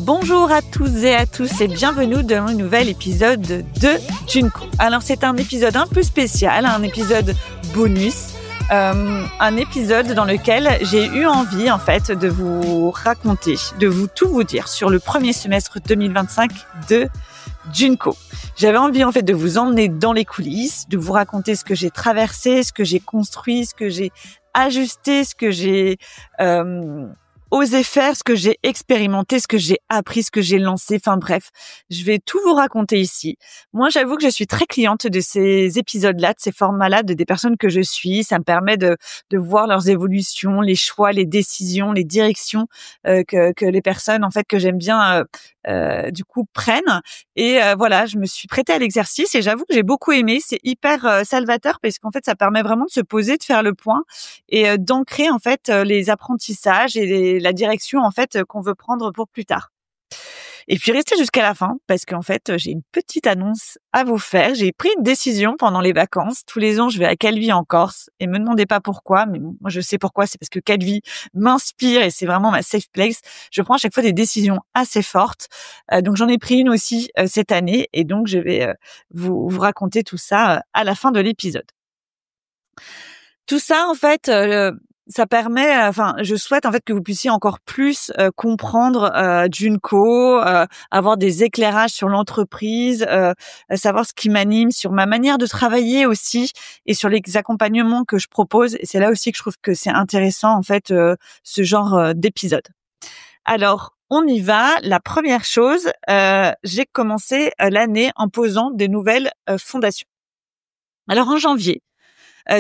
Bonjour à toutes et à tous et bienvenue dans un nouvel épisode de Junko. Alors c'est un épisode un peu spécial, un épisode bonus, un épisode dans lequel j'ai eu envie en fait de vous raconter, de tout vous dire sur le premier semestre 2025 de Junko. J'avais envie en fait de vous emmener dans les coulisses, de vous raconter ce que j'ai traversé, ce que j'ai construit, ce que j'ai ajusté, ce que j'ai osé faire, ce que j'ai expérimenté, ce que j'ai appris, ce que j'ai lancé. Enfin bref, je vais tout vous raconter ici. Moi, j'avoue que je suis très cliente de ces épisodes-là, de ces formats-là, des personnes que je suis. Ça me permet de voir leurs évolutions, les choix, les décisions, les directions que les personnes en fait que j'aime bien du coup prennent. Et voilà, je me suis prêtée à l'exercice et j'avoue que j'ai beaucoup aimé. C'est hyper salvateur parce qu'en fait, ça permet vraiment de se poser, de faire le point et d'ancrer en fait les apprentissages et la direction en fait qu'on veut prendre pour plus tard. Et puis restez jusqu'à la fin parce qu'en fait j'ai une petite annonce à vous faire. J'ai pris une décision pendant les vacances. Tous les ans je vais à Calvi en Corse et me demandez pas pourquoi, mais moi je sais pourquoi. C'est parce que Calvi m'inspire et c'est vraiment ma safe place. Je prends à chaque fois des décisions assez fortes. Donc j'en ai pris une aussi cette année et donc je vais vous raconter tout ça à la fin de l'épisode. Tout ça en fait ça permet, je souhaite en fait que vous puissiez encore plus comprendre Junko, avoir des éclairages sur l'entreprise, savoir ce qui m'anime, sur ma manière de travailler aussi et sur les accompagnements que je propose. Et c'est là aussi que je trouve que c'est intéressant en fait ce genre d'épisode. Alors, on y va. La première chose, j'ai commencé l'année en posant des nouvelles fondations. Alors en janvier,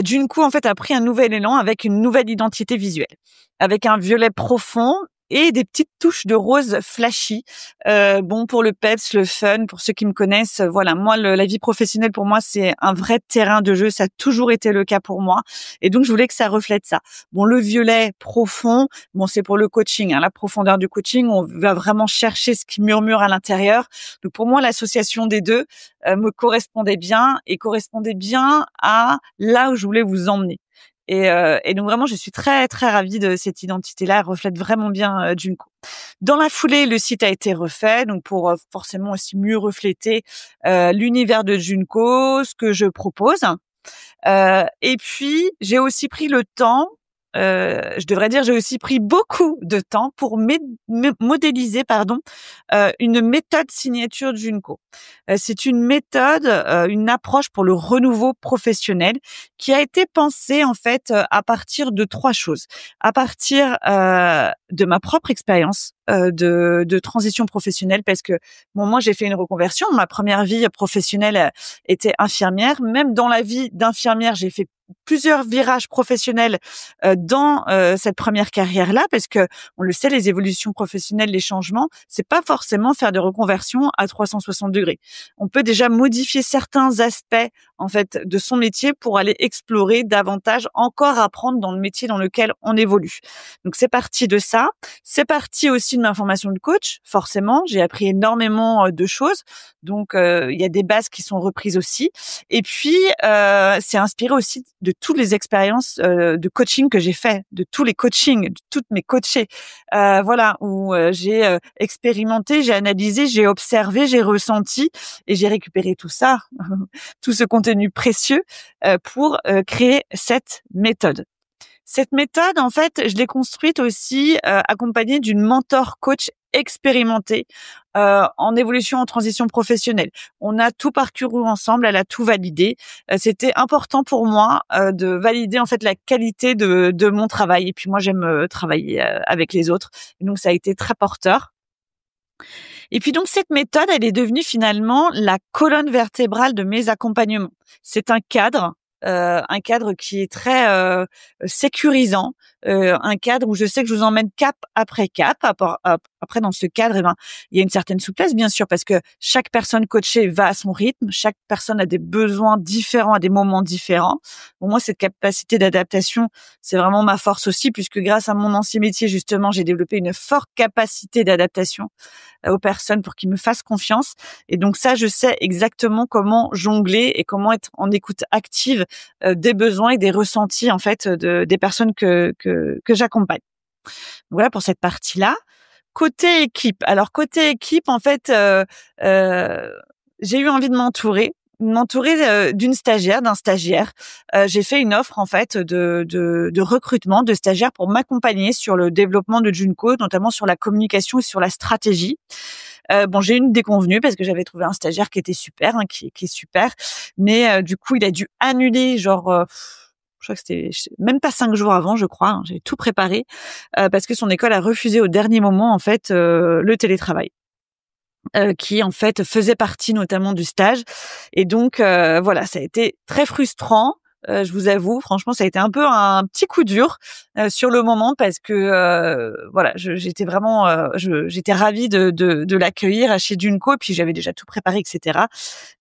Junko en fait a pris un nouvel élan avec une nouvelle identité visuelle, avec un violet profond et des petites touches de rose flashy. Bon pour le peps, le fun, pour ceux qui me connaissent, voilà, moi la vie professionnelle pour moi c'est un vrai terrain de jeu, ça a toujours été le cas pour moi et donc je voulais que ça reflète ça. Bon le violet profond, bon c'est pour le coaching, la profondeur du coaching, on va vraiment chercher ce qui murmure à l'intérieur. Donc pour moi l'association des deux me correspondait bien et correspondait bien à là où je voulais vous emmener. Et donc vraiment, je suis très très ravie de cette identité-là. Elle reflète vraiment bien Junko. Dans la foulée, le site a été refait, donc pour forcément aussi mieux refléter l'univers de Junko, ce que je propose. Et puis, j'ai aussi pris le temps. Je devrais dire, j'ai aussi pris beaucoup de temps pour modéliser, une méthode signature Junko. C'est une méthode, une approche pour le renouveau professionnel qui a été pensée en fait à partir de trois choses. À partir de ma propre expérience de transition professionnelle, parce que bon, moi j'ai fait une reconversion. Ma première vie professionnelle était infirmière. Même dans la vie d'infirmière, j'ai fait plusieurs virages professionnels dans cette première carrière-là, parce que on le sait, les évolutions professionnelles, les changements, c'est pas forcément faire de reconversion à 360 degrés. On peut déjà modifier certains aspects en fait de son métier pour aller explorer davantage, encore apprendre dans le métier dans lequel on évolue. Donc c'est parti de ça. C'est parti aussi de ma formation de coach. Forcément, j'ai appris énormément de choses. Donc il y a des bases qui sont reprises aussi. Et puis c'est inspiré aussi de toutes les expériences de coaching que j'ai fait, de tous les coachings, de toutes mes coachées, voilà, où j'ai expérimenté, j'ai analysé, j'ai observé, j'ai ressenti et j'ai récupéré tout ça, tout ce contenu précieux pour créer cette méthode. Cette méthode, en fait, je l'ai construite aussi accompagnée d'une mentor coach expérimentée en évolution, en transition professionnelle. On a tout parcouru ensemble, elle a tout validé. C'était important pour moi de valider en fait la qualité de mon travail. Et puis moi, j'aime travailler avec les autres. Et donc, ça a été très porteur. Et puis donc cette méthode, elle est devenue finalement la colonne vertébrale de mes accompagnements. C'est un cadre qui est très sécurisant, un cadre où je sais que je vous emmène cap après cap. Après, dans ce cadre, il y a une certaine souplesse, bien sûr, parce que chaque personne coachée va à son rythme, chaque personne a des besoins différents à des moments différents. Pour moi, cette capacité d'adaptation, c'est vraiment ma force aussi, puisque grâce à mon ancien métier, justement, j'ai développé une forte capacité d'adaptation aux personnes pour qu'ils me fassent confiance. Et donc ça, je sais exactement comment jongler et comment être en écoute active des besoins et des ressentis en fait des personnes que j'accompagne. Voilà pour cette partie-là. Côté équipe. Alors côté équipe, en fait, j'ai eu envie de m'entourer d'une stagiaire, d'un stagiaire. J'ai fait une offre en fait de recrutement de stagiaires pour m'accompagner sur le développement de Junko, notamment sur la communication et sur la stratégie. Bon, j'ai eu une déconvenue parce que j'avais trouvé un stagiaire qui était super, qui est super, mais du coup, il a dû annuler genre. Je crois que c'était même pas 5 jours avant, je crois. J'ai tout préparé parce que son école a refusé au dernier moment en fait le télétravail. Qui en fait faisait partie notamment du stage et donc voilà, ça a été très frustrant. Je vous avoue, franchement, ça a été un peu un petit coup dur sur le moment parce que voilà, j'étais vraiment, j'étais ravie de l'accueillir chez Junko, puis j'avais déjà tout préparé, etc.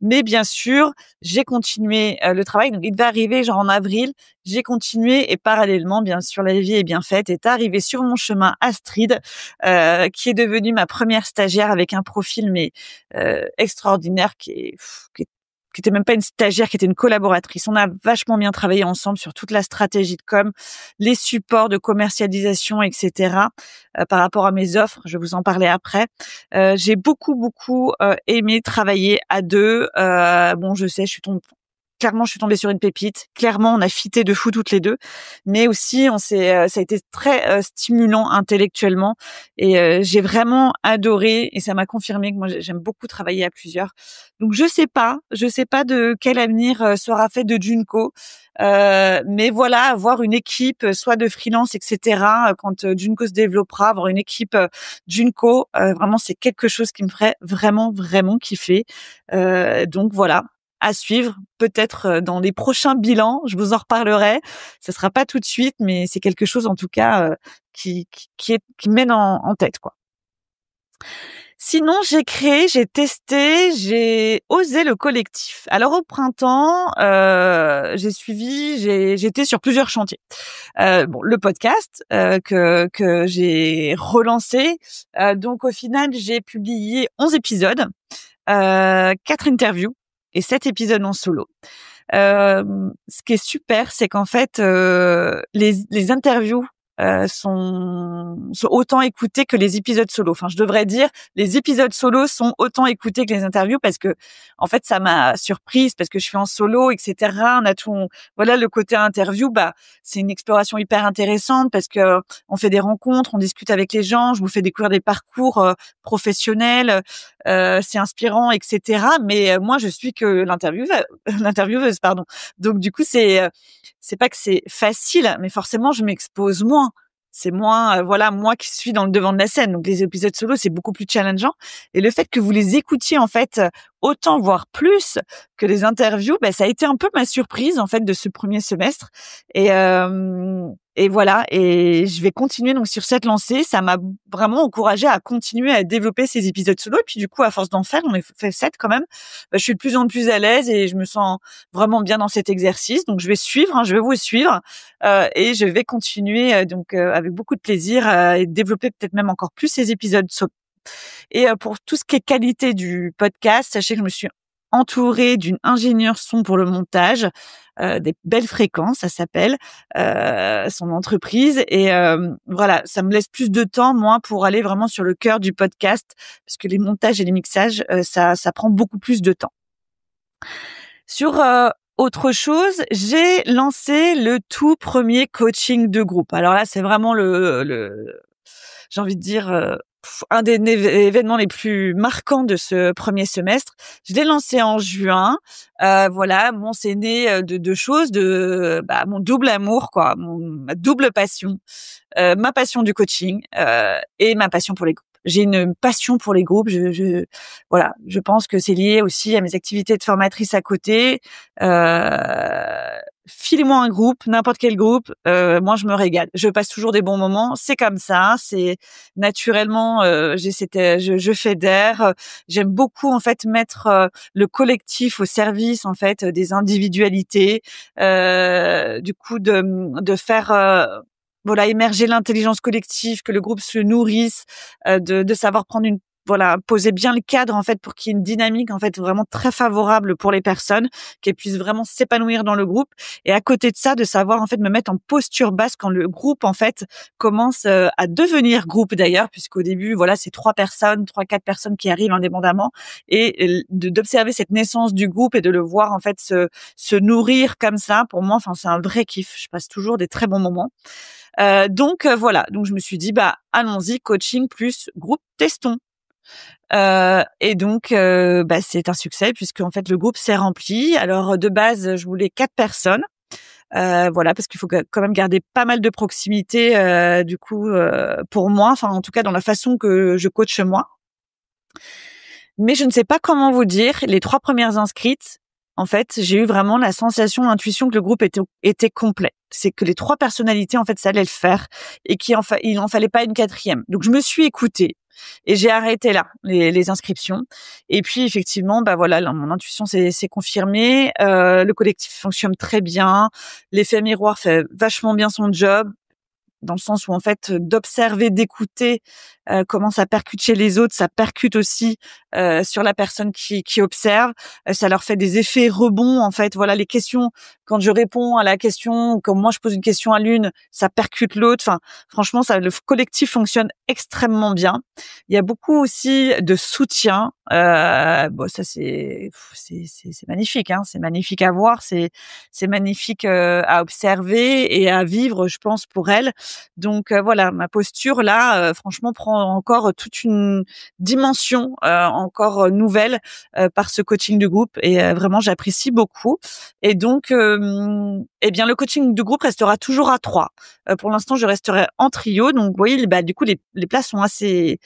Mais bien sûr, j'ai continué le travail. Donc, il devait arriver genre en avril. J'ai continué et parallèlement, bien sûr, la vie est bien faite. Est arrivée sur mon chemin Astrid, qui est devenue ma première stagiaire avec un profil mais extraordinaire, qui était même pas une stagiaire, qui était une collaboratrice. On a vachement bien travaillé ensemble sur toute la stratégie de com, les supports de commercialisation, etc. Par rapport à mes offres, je vais vous en parler après. J'ai beaucoup aimé travailler à deux. Bon, je sais, clairement, je suis tombée sur une pépite. Clairement, on a fité de fou toutes les deux, mais aussi ça a été très stimulant intellectuellement et j'ai vraiment adoré et ça m'a confirmé que moi j'aime beaucoup travailler à plusieurs. Donc je sais pas de quel avenir sera fait de Junko, mais voilà, avoir une équipe, soit de freelance, etc. Quand Junko se développera, avoir une équipe Junko, vraiment c'est quelque chose qui me ferait vraiment kiffer. Donc voilà, à suivre, peut-être dans les prochains bilans, je vous en reparlerai. Ce sera pas tout de suite, mais c'est quelque chose en tout cas qui mène en tête, quoi. Sinon, j'ai testé, j'ai osé le collectif. Alors au printemps, j'étais sur plusieurs chantiers. Bon, le podcast que j'ai relancé. Donc au final, j'ai publié 11 épisodes, 4 interviews et 7 épisodes en solo. Ce qui est super, c'est qu'en fait, les interviews sont autant écoutées que les épisodes solo. Enfin, je devrais dire, les épisodes solo sont autant écoutés que les interviews parce que, en fait, ça m'a surprise parce que je suis en solo, etc. On a tout, voilà, le côté interview, bah, c'est une exploration hyper intéressante parce que on fait des rencontres, on discute avec les gens, je vous fais découvrir des parcours professionnels, c'est inspirant, etc. Mais moi, je suis que l'intervieweuse, pardon. Donc, du coup, c'est pas que c'est facile, mais forcément, je m'expose moins. C'est moins, voilà, moi qui suis dans le devant de la scène. Donc, les épisodes solo, c'est beaucoup plus challengeant. Et le fait que vous les écoutiez, en fait, autant, voire plus que les interviews, bah, ça a été un peu ma surprise, en fait, de ce premier semestre. Et voilà. Et je vais continuer donc sur cette lancée. Ça m'a vraiment encouragée à continuer à développer ces épisodes solo. Et puis, du coup, à force d'en faire, on a fait 7 quand même. Bah, je suis de plus en plus à l'aise et je me sens vraiment bien dans cet exercice. Donc, je vais suivre, je vais vous suivre et je vais continuer donc avec beaucoup de plaisir et développer peut-être même encore plus ces épisodes solo. Et pour tout ce qui est qualité du podcast, sachez que je me suis entourée d'une ingénieure son pour le montage, des belles fréquences, ça s'appelle, son entreprise. Et voilà, ça me laisse plus de temps, moi, pour aller vraiment sur le cœur du podcast, parce que les montages et les mixages, ça prend beaucoup plus de temps. Sur autre chose, j'ai lancé le tout premier coaching de groupe. Alors là, c'est vraiment j'ai envie de dire, un des événements les plus marquants de ce premier semestre. Je l'ai lancé en juin. Voilà, bon, c'est né de deux choses, mon double amour, quoi, ma double passion, ma passion du coaching et ma passion pour les groupes. J'ai une passion pour les groupes. Voilà, je pense que c'est lié aussi à mes activités de formatrice à côté. Filez-moi un groupe, n'importe quel groupe, moi je me régale. Je passe toujours des bons moments. C'est comme ça, c'est naturellement. Je fédère. J'aime beaucoup en fait mettre le collectif au service en fait des individualités. Du coup de faire voilà, émerger l'intelligence collective, que le groupe se nourrisse, de savoir prendre voilà, poser bien le cadre en fait pour qu'il y ait une dynamique en fait vraiment très favorable pour les personnes, qu'elles puissent vraiment s'épanouir dans le groupe. Et à côté de ça, de savoir en fait me mettre en posture basse quand le groupe en fait commence à devenir groupe d'ailleurs, puisqu'au début voilà c'est 3, 4 personnes qui arrivent indépendamment, et d'observer cette naissance du groupe et de le voir en fait se nourrir comme ça. Pour moi, enfin c'est un vrai kiff. Je passe toujours des très bons moments. Donc voilà, donc je me suis dit allons-y, coaching plus groupe, testons. Et donc c'est un succès puisque en fait le groupe s'est rempli. Alors de base, je voulais 4 personnes. Voilà, parce qu'il faut quand même garder pas mal de proximité du coup pour moi, enfin en tout cas dans la façon que je coach moi. Mais je ne sais pas comment vous dire, les 3 premières inscrites, en fait, j'ai eu vraiment la sensation, l'intuition que le groupe était complet. C'est que les 3 personnalités, en fait, ça allait le faire et il en fallait pas une 4e. Donc, je me suis écoutée et j'ai arrêté là les inscriptions. Et puis, effectivement, voilà, là, mon intuition s'est confirmée. Le collectif fonctionne très bien. L'effet miroir fait vachement bien son job, dans le sens où en fait d'observer, d'écouter comment ça percute chez les autres, ça percute aussi sur la personne qui observe. Ça leur fait des effets rebonds en fait. Voilà, les questions, quand je réponds à la question, comme moi je pose une question à l'une, ça percute l'autre. Enfin, franchement, le collectif fonctionne extrêmement bien. Il y a beaucoup aussi de soutien. Ça c'est magnifique, hein. C'est magnifique à voir, c'est magnifique à observer et à vivre, je pense, pour elle. Donc voilà, ma posture là, franchement, prend encore toute une dimension encore nouvelle par ce coaching de groupe, et vraiment j'apprécie beaucoup. Et donc, le coaching de groupe restera toujours à 3. Pour l'instant, je resterai en trio. Donc, vous voyez, du coup, les places sont assez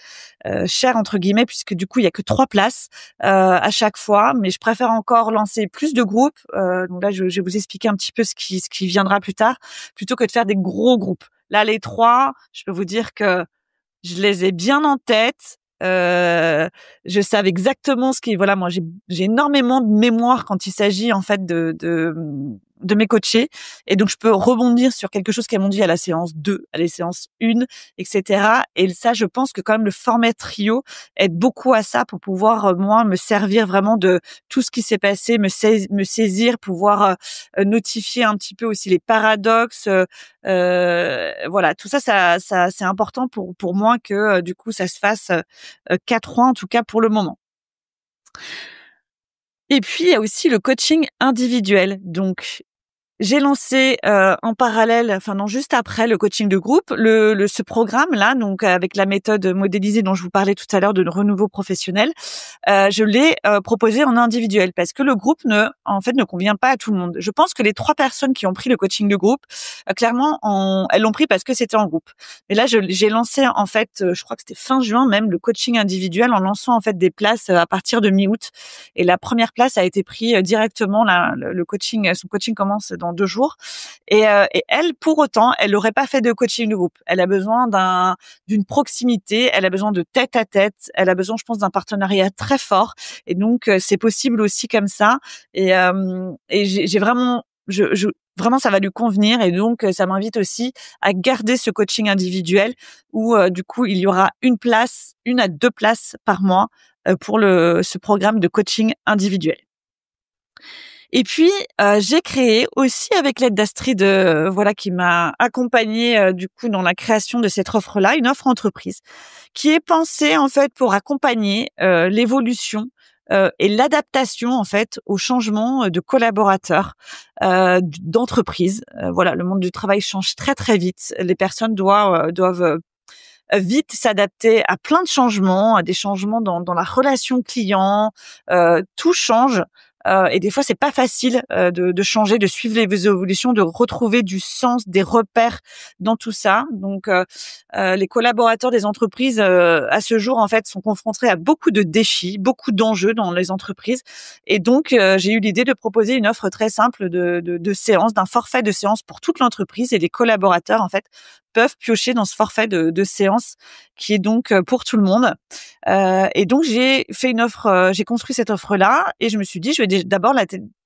chères entre guillemets, puisque du coup, il y a que 3 places à chaque fois. Mais je préfère encore lancer plus de groupes. Donc là, je vais vous expliquer un petit peu ce qui viendra plus tard, plutôt que de faire des gros groupes. Là, les 3, je peux vous dire que je les ai bien en tête. Je savais exactement voilà, moi j'ai énormément de mémoire quand il s'agit en fait de mes coachés, et donc je peux rebondir sur quelque chose qu'elles m'ont dit à la séance 2, à la séance 1, etc. Et ça, je pense que quand même le format trio aide beaucoup à ça, pour pouvoir moi me servir vraiment de tout ce qui s'est passé, me saisir, pouvoir notifier un petit peu aussi les paradoxes. Voilà, tout ça c'est important pour moi que du coup ça se fasse 4 ans en tout cas pour le moment. Et puis il y a aussi le coaching individuel. Donc j'ai lancé en parallèle, enfin non, juste après le coaching de groupe, ce programme-là, donc avec la méthode modélisée dont je vous parlais tout à l'heure de renouveau professionnel. Je l'ai proposé en individuel parce que le groupe ne convient pas à tout le monde. Je pense que les 3 personnes qui ont pris le coaching de groupe, clairement, elles l'ont pris parce que c'était en groupe. Mais là, j'ai lancé en fait, je crois que c'était fin juin même, le coaching individuel, en lançant en fait des places à partir de mi-août. Et la première place a été prise directement. Là, son coaching commence dans 2 jours. Et elle, pour autant, elle n'aurait pas fait de coaching de groupe. Elle a besoin d'une proximité, elle a besoin de tête à tête, elle a besoin, je pense, d'un partenariat très fort. Et donc, c'est possible aussi comme ça. Et j'ai vraiment, vraiment, ça va lui convenir. Et donc, ça m'invite aussi à garder ce coaching individuel où, du coup, il y aura 1 à 2 places par mois pour ce programme de coaching individuel. Et puis, j'ai créé aussi avec l'aide d'Astrid, qui m'a accompagnée du coup dans la création de cette offre-là, une offre entreprise qui est pensée en fait pour accompagner l'évolution et l'adaptation en fait au changement de collaborateurs, d'entreprise. Le monde du travail change très très vite. Les personnes doivent vite s'adapter à plein de changements, à des changements dans la relation client. Tout change. Et des fois, c'est pas facile de changer, de suivre les évolutions, de retrouver du sens, des repères dans tout ça. Donc, les collaborateurs des entreprises, à ce jour, en fait, sont confrontés à beaucoup de défis, beaucoup d'enjeux dans les entreprises. Et donc, j'ai eu l'idée de proposer une offre très simple de séance, d'un forfait de séance pour toute l'entreprise, et les collaborateurs, en fait, peuvent piocher dans ce forfait de séance qui est donc pour tout le monde. Et donc j'ai fait une offre, j'ai construit cette offre-là, et je me suis dit, je vais d'abord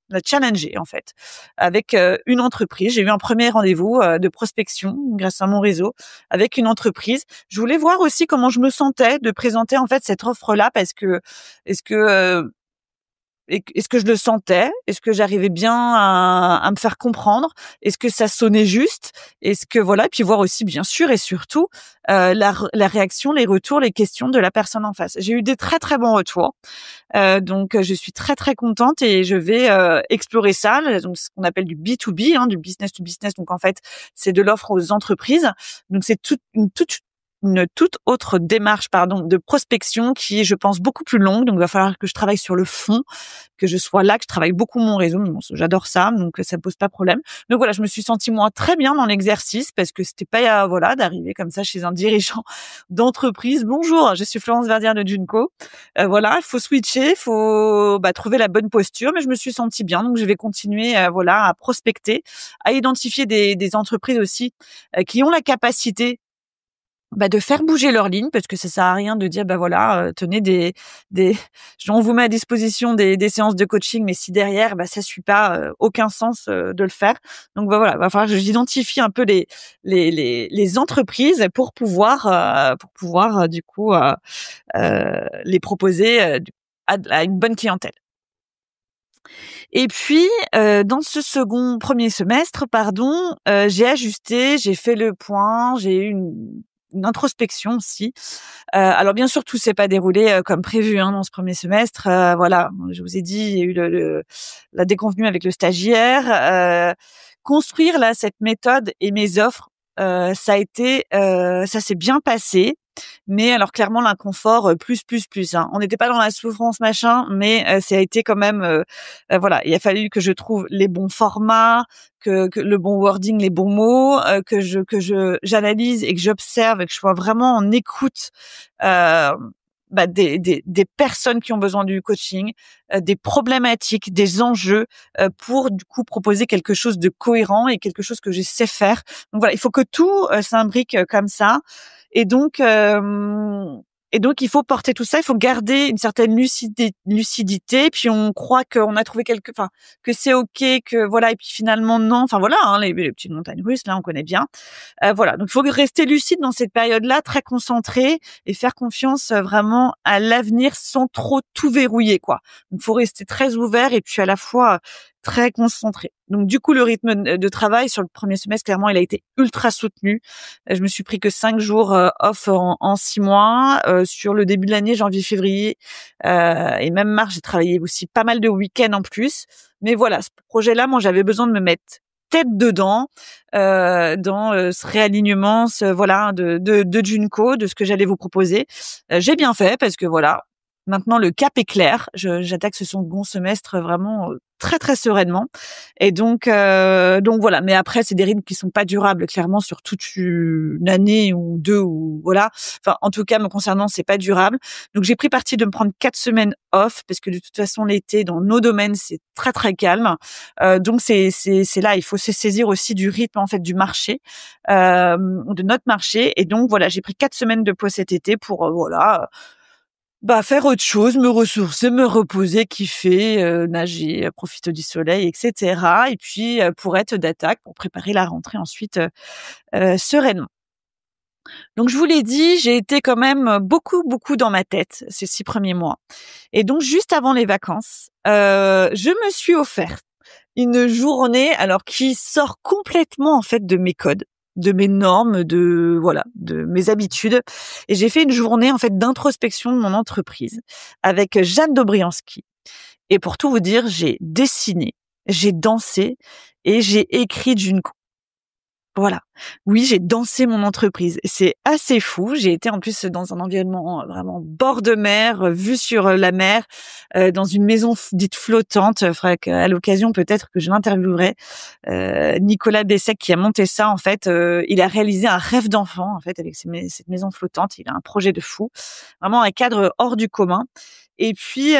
la challenger en fait avec une entreprise. J'ai eu un premier rendez-vous de prospection grâce à mon réseau avec une entreprise. Je voulais voir aussi comment je me sentais de présenter en fait cette offre-là parce que est-ce que je le sentais? Est-ce que j'arrivais bien à me faire comprendre? Est-ce que ça sonnait juste? Est-ce que voilà, et puis voir aussi bien sûr et surtout la réaction, les retours, les questions de la personne en face. J'ai eu des très très bons retours, donc je suis très très contente et je vais explorer ça. Donc ce qu'on appelle du B2B, du business to business. Donc en fait, c'est de l'offre aux entreprises. Donc c'est une toute autre démarche, de prospection qui est, je pense, beaucoup plus longue. Donc, il va falloir que je travaille sur le fond, que je sois là, que je travaille beaucoup mon réseau. Mais bon, j'adore ça, donc ça me pose pas de problème. Donc voilà, je me suis sentie moi très bien dans l'exercice parce que c'était pas d'arriver comme ça chez un dirigeant d'entreprise. Bonjour, je suis Florence Verdière de Junko. Voilà, il faut switcher, il faut trouver la bonne posture. Mais je me suis sentie bien, donc je vais continuer à prospecter, à identifier des entreprises aussi qui ont la capacité de faire bouger leur ligne parce que ça sert à rien de dire tenez on vous met à disposition des séances de coaching mais si derrière ça suit pas aucun sens de le faire. Donc voilà, va falloir que j'identifie un peu les entreprises pour pouvoir du coup les proposer à une bonne clientèle. Et puis dans ce premier semestre, j'ai ajusté, j'ai fait le point, j'ai eu une introspection aussi. Alors bien sûr, tout s'est pas déroulé comme prévu dans ce premier semestre. Voilà, je vous ai dit, il y a eu la déconvenue avec le stagiaire. Construire là cette méthode et mes offres, ça s'est bien passé. Mais alors clairement l'inconfort plus. On n'était pas dans la souffrance machin, mais ça a été quand même voilà, il a fallu que je trouve les bons formats, que le bon wording, les bons mots, que j'analyse et que j'observe et que je sois vraiment en écoute des personnes qui ont besoin du coaching, des problématiques, des enjeux pour du coup proposer quelque chose de cohérent et quelque chose que je sais faire. Donc voilà, il faut que tout s'imbrique comme ça. Et donc il faut porter tout ça, il faut garder une certaine lucidité, puis on croit qu'on a trouvé que c'est OK, que voilà, et puis finalement non, les petites montagnes russes, là, on connaît bien. Voilà, donc il faut rester lucide dans cette période-là, très concentré et faire confiance vraiment à l'avenir sans trop tout verrouiller, quoi. Donc il faut rester très ouvert et puis à la fois très concentré. Donc du coup, le rythme de travail sur le premier semestre, clairement, il a été ultra soutenu. Je me suis pris que 5 jours off en 6 mois. Sur le début de l'année, janvier, février et même mars, j'ai travaillé aussi pas mal de week-ends en plus. Mais voilà, ce projet-là, moi, j'avais besoin de me mettre tête dedans dans ce réalignement, de Junko, de ce que j'allais vous proposer. J'ai bien fait parce que voilà, maintenant le cap est clair. J'attaque ce second semestre vraiment très très sereinement. Et donc voilà. Mais après, c'est des rythmes qui sont pas durables, clairement, sur toute une année ou deux ou voilà. Enfin, en tout cas, me concernant, c'est pas durable. Donc j'ai pris parti de me prendre 4 semaines off parce que de toute façon, l'été dans nos domaines, c'est très très calme. Donc c'est là, il faut se saisir aussi du rythme en fait du marché, de notre marché. Et donc voilà, j'ai pris 4 semaines de pause cet été pour faire autre chose, me ressourcer, me reposer, kiffer, nager, profiter du soleil, etc. Et puis pour être d'attaque, pour préparer la rentrée ensuite sereinement. Donc je vous l'ai dit, j'ai été quand même beaucoup dans ma tête ces 6 premiers mois. Et donc juste avant les vacances, je me suis offert une journée qui sort complètement en fait de mes codes, de mes normes, de mes habitudes. Et j'ai fait une journée en fait d'introspection de mon entreprise avec Jeanne Dobriansky. Et pour tout vous dire, j'ai dessiné, j'ai dansé et j'ai écrit d'une voilà. Oui, j'ai dansé mon entreprise. C'est assez fou. J'ai été en plus dans un environnement vraiment bord de mer, vue sur la mer, dans une maison dite flottante. Il faudrait qu'à l'occasion peut-être que je l'interviewerai. Nicolas Bessec qui a monté ça en fait, il a réalisé un rêve d'enfant en fait avec cette maison flottante. Il a un projet de fou, vraiment un cadre hors du commun. Et puis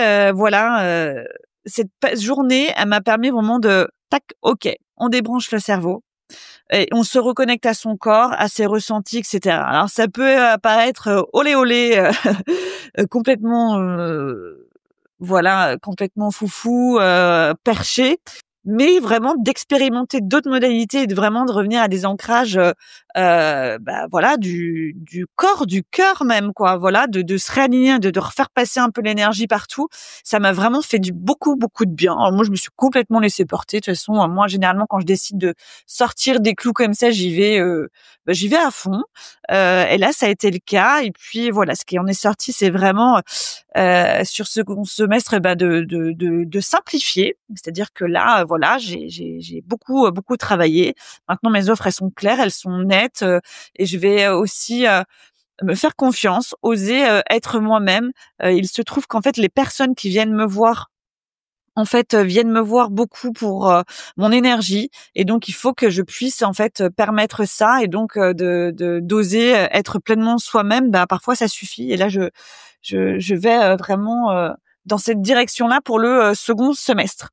cette journée, elle m'a permis vraiment de tac, ok, on débranche le cerveau. Et on se reconnecte à son corps, à ses ressentis, etc. Alors ça peut paraître olé olé, complètement voilà, complètement foufou, perché, mais vraiment d'expérimenter d'autres modalités et de vraiment de revenir à des ancrages, voilà, du corps, du cœur même, quoi. Voilà, de se réaligner, de refaire passer un peu l'énergie partout. Ça m'a vraiment fait du beaucoup, beaucoup de bien. Alors moi, je me suis complètement laissée porter. De toute façon, moi, généralement, quand je décide de sortir des clous comme ça, j'y vais à fond. Et là, ça a été le cas. Et puis voilà, ce qui en est sorti, c'est vraiment sur ce second semestre, de simplifier. C'est-à-dire que là, voilà, j'ai beaucoup, beaucoup travaillé. Maintenant, mes offres, elles sont claires, elles sont nettes, et je vais aussi me faire confiance, oser être moi-même. Il se trouve qu'en fait, les personnes qui viennent me voir, en fait, viennent me voir beaucoup pour mon énergie, et donc il faut que je puisse en fait permettre ça, et donc d'oser être pleinement soi-même. Parfois ça suffit, et là je vais vraiment dans cette direction-là pour le second semestre.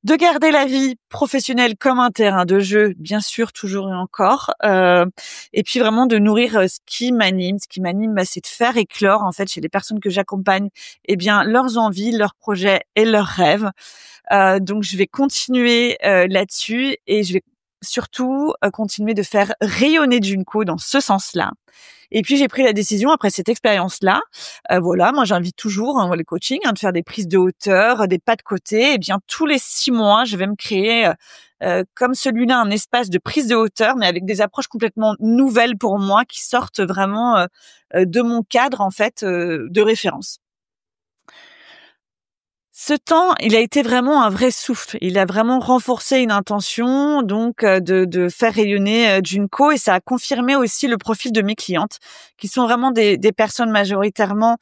De garder la vie professionnelle comme un terrain de jeu, bien sûr, toujours et encore, et puis vraiment de nourrir ce qui m'anime. Ce qui m'anime, c'est de faire éclore, en fait, chez les personnes que j'accompagne, eh bien, leurs envies, leurs projets et leurs rêves. Donc je vais continuer là-dessus, et je vais surtout continuer de faire rayonner Junko dans ce sens-là. Et puis j'ai pris la décision après cette expérience-là, voilà, moi j'invite toujours, les coachings, de faire des prises de hauteur, des pas de côté. Et bien tous les 6 mois, je vais me créer comme celui-là un espace de prise de hauteur, mais avec des approches complètement nouvelles pour moi, qui sortent vraiment de mon cadre en fait de référence. Ce temps, il a été vraiment un vrai souffle. Il a vraiment renforcé une intention, donc de faire rayonner Junko, et ça a confirmé aussi le profil de mes clientes, qui sont vraiment des personnes majoritairement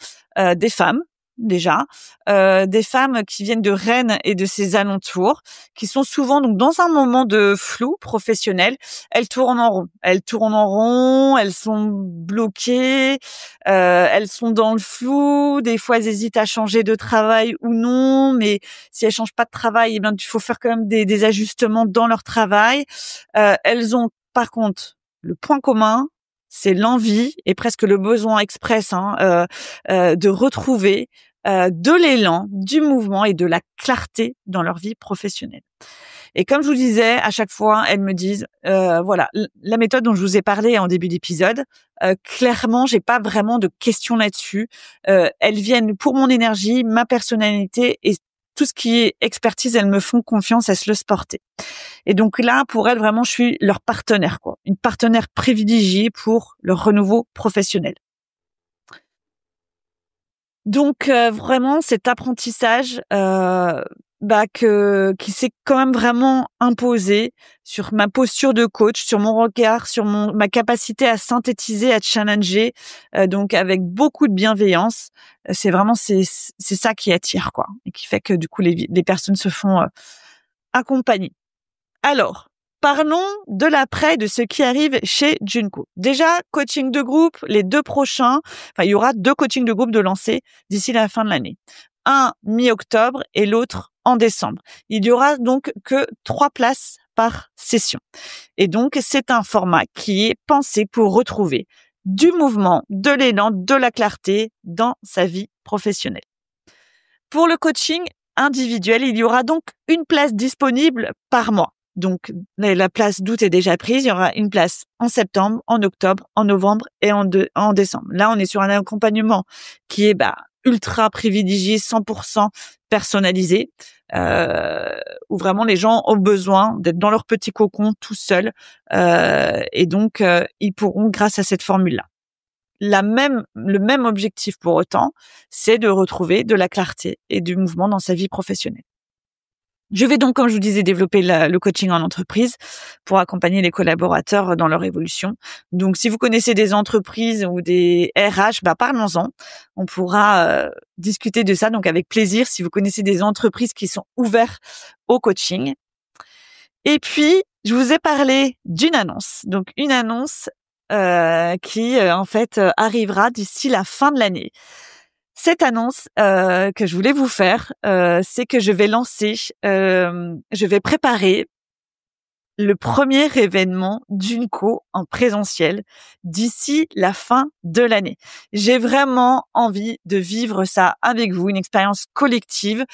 des femmes déjà, des femmes qui viennent de Rennes et de ses alentours, qui sont souvent donc dans un moment de flou professionnel. Elles tournent en rond. Elles tournent en rond, elles sont bloquées, elles sont dans le flou. Des fois, elles hésitent à changer de travail ou non, mais si elles changent pas de travail, eh bien, il faut faire quand même des ajustements dans leur travail. Elles ont, par contre, le point commun, c'est l'envie et presque le besoin express, de retrouver de l'élan, du mouvement et de la clarté dans leur vie professionnelle. Et comme je vous disais, à chaque fois, elles me disent, voilà, la méthode dont je vous ai parlé en début d'épisode, clairement, j'ai pas vraiment de questions là-dessus. Elles viennent pour mon énergie, ma personnalité, et tout ce qui est expertise, elles me font confiance, elles se laissent porter. Et donc là, pour elles, vraiment, je suis leur partenaire, quoi. Une partenaire privilégiée pour leur renouveau professionnel. Donc vraiment cet apprentissage qui s'est quand même vraiment imposé sur ma posture de coach, sur mon regard, sur ma capacité à synthétiser, à challenger, donc avec beaucoup de bienveillance. C'est ça qui attire, quoi, et qui fait que du coup les personnes se font accompagner. Alors, parlons de l'après, de ce qui arrive chez Junko. Déjà, coaching de groupe, les 2 prochains, il y aura 2 coachings de groupe de lancer d'ici la fin de l'année. Un mi-octobre et l'autre en décembre. Il y aura donc que 3 places par session. Et donc, c'est un format qui est pensé pour retrouver du mouvement, de l'élan, de la clarté dans sa vie professionnelle. Pour le coaching individuel, il y aura donc une place disponible par mois. Donc, la place d'août est déjà prise. Il y aura une place en septembre, en octobre, en novembre et en décembre. Là, on est sur un accompagnement qui est ultra privilégié, 100% personnalisé, où vraiment les gens ont besoin d'être dans leur petit cocon tout seuls. Et donc, ils pourront, grâce à cette formule-là. Le même objectif pour autant, c'est de retrouver de la clarté et du mouvement dans sa vie professionnelle. Je vais donc, comme je vous disais, développer le coaching en entreprise pour accompagner les collaborateurs dans leur évolution. Donc, si vous connaissez des entreprises ou des RH, parlons-en. On pourra discuter de ça, donc avec plaisir, si vous connaissez des entreprises qui sont ouvertes au coaching. Et puis, je vous ai parlé d'une annonce. Donc, une annonce qui, en fait, arrivera d'ici la fin de l'année. Cette annonce que je voulais vous faire, c'est que je vais lancer, je vais préparer le premier événement d'Unco en présentiel d'ici la fin de l'année. J'ai vraiment envie de vivre ça avec vous, une expérience collective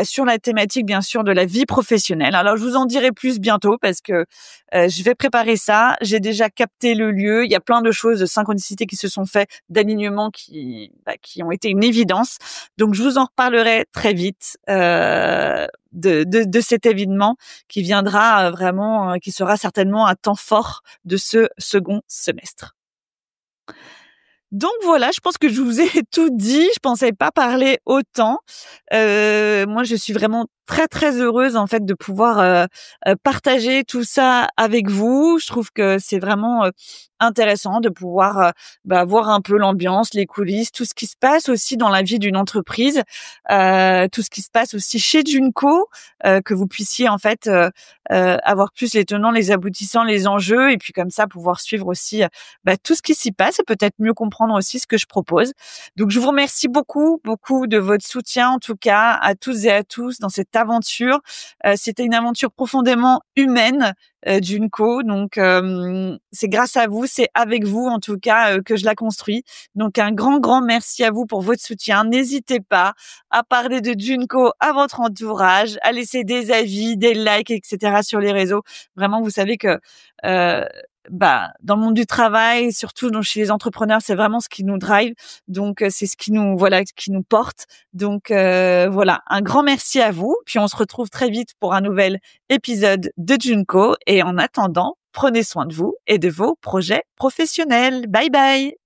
sur la thématique bien sûr de la vie professionnelle. Alors je vous en dirai plus bientôt parce que je vais préparer ça. J'ai déjà capté le lieu. Il y a plein de choses de synchronicité qui se sont faites, d'alignements qui ont été une évidence. Donc je vous en reparlerai très vite de cet événement qui viendra vraiment, qui sera certainement un temps fort de ce second semestre. Donc voilà, je pense que je vous ai tout dit. Je pensais pas parler autant. Moi, je suis vraiment très très heureuse en fait de pouvoir partager tout ça avec vous. Je trouve que c'est vraiment intéressant de pouvoir voir un peu l'ambiance, les coulisses, tout ce qui se passe aussi dans la vie d'une entreprise, tout ce qui se passe aussi chez Junco, que vous puissiez en fait avoir plus les tenants, les aboutissants, les enjeux, et puis comme ça pouvoir suivre aussi tout ce qui s'y passe et peut-être mieux comprendre aussi ce que je propose. Donc je vous remercie beaucoup de votre soutien en tout cas à toutes et à tous dans cette aventure. C'était une aventure profondément humaine d'Unco, donc c'est grâce à vous, c'est avec vous en tout cas que je la construis. Donc un grand merci à vous pour votre soutien. N'hésitez pas à parler de Junco à votre entourage, à laisser des avis, des likes, etc. sur les réseaux. Vraiment, vous savez que dans le monde du travail, surtout chez les entrepreneurs, c'est vraiment ce qui nous drive. Donc c'est ce qui nous porte. Donc voilà, un grand merci à vous. Puis on se retrouve très vite pour un nouvel épisode de Junco. Et en attendant, prenez soin de vous et de vos projets professionnels. Bye bye.